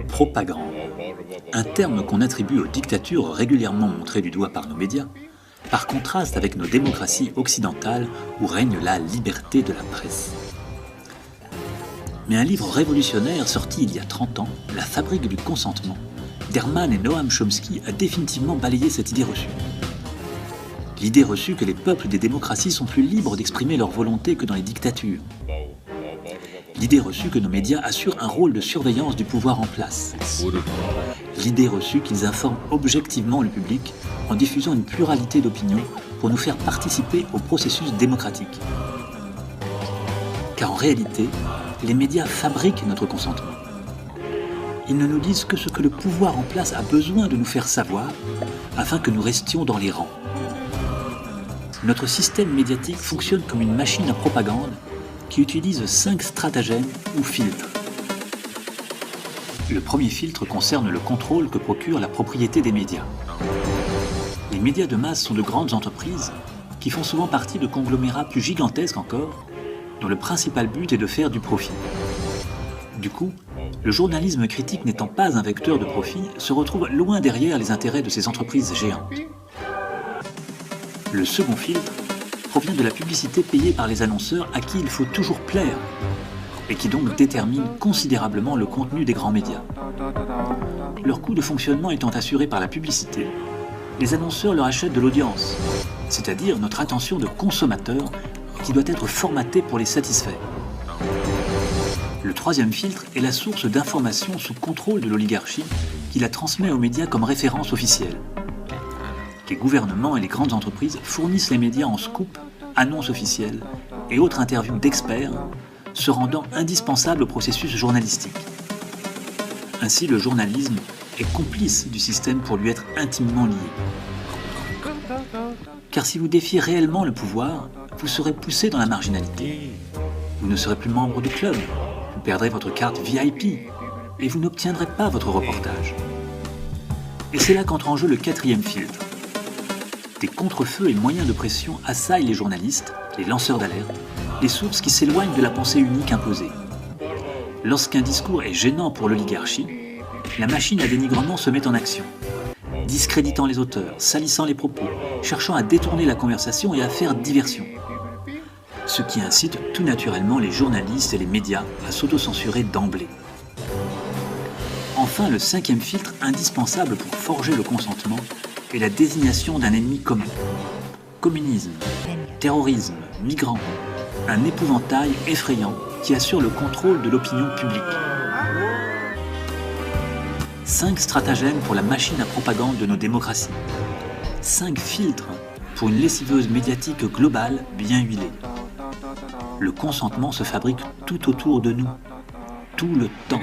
propagande, un terme qu'on attribue aux dictatures régulièrement montrées du doigt par nos médias, par contraste avec nos démocraties occidentales où règne la liberté de la presse. Mais un livre révolutionnaire sorti il y a 30 ans, La fabrique du consentement, d'Hermann et Noam Chomsky a définitivement balayé cette idée reçue. L'idée reçue que les peuples des démocraties sont plus libres d'exprimer leur volonté que dans les dictatures. L'idée reçue que nos médias assurent un rôle de surveillance du pouvoir en place. L'idée reçue qu'ils informent objectivement le public en diffusant une pluralité d'opinions pour nous faire participer au processus démocratique. Car en réalité, les médias fabriquent notre consentement. Ils ne nous disent que ce que le pouvoir en place a besoin de nous faire savoir afin que nous restions dans les rangs. Notre système médiatique fonctionne comme une machine à propagande qui utilise 5 stratagèmes ou filtres. Le premier filtre concerne le contrôle que procure la propriété des médias. Les médias de masse sont de grandes entreprises qui font souvent partie de conglomérats plus gigantesques encore, dont le principal but est de faire du profit. Du coup, le journalisme critique n'étant pas un vecteur de profit, se retrouve loin derrière les intérêts de ces entreprises géantes. Le second filtre provient de la publicité payée par les annonceurs à qui il faut toujours plaire, et qui donc détermine considérablement le contenu des grands médias. Leur coût de fonctionnement étant assuré par la publicité, les annonceurs leur achètent de l'audience, c'est-à-dire notre attention de consommateur qui doit être formatée pour les satisfaire. Le troisième filtre est la source d'informations sous contrôle de l'oligarchie qui la transmet aux médias comme référence officielle. Les gouvernements et les grandes entreprises fournissent les médias en scoop, annonces officielles et autres interviews d'experts, se rendant indispensables au processus journalistique. Ainsi, le journalisme est complice du système pour lui être intimement lié. Car si vous défiez réellement le pouvoir, vous serez poussé dans la marginalité. Vous ne serez plus membre du club, vous perdrez votre carte VIP et vous n'obtiendrez pas votre reportage. Et c'est là qu'entre en jeu le quatrième filtre. Des contre-feux et moyens de pression assaillent les journalistes, les lanceurs d'alerte, les sources qui s'éloignent de la pensée unique imposée. Lorsqu'un discours est gênant pour l'oligarchie, la machine à dénigrement se met en action, discréditant les auteurs, salissant les propos, cherchant à détourner la conversation et à faire diversion. Ce qui incite tout naturellement les journalistes et les médias à s'autocensurer d'emblée. Enfin, le cinquième filtre indispensable pour forger le consentement est la désignation d'un ennemi commun. Communisme, terrorisme, migrants, un épouvantail effrayant qui assure le contrôle de l'opinion publique. 5 stratagèmes pour la machine à propagande de nos démocraties. 5 filtres pour une lessiveuse médiatique globale bien huilée. Le consentement se fabrique tout autour de nous, tout le temps.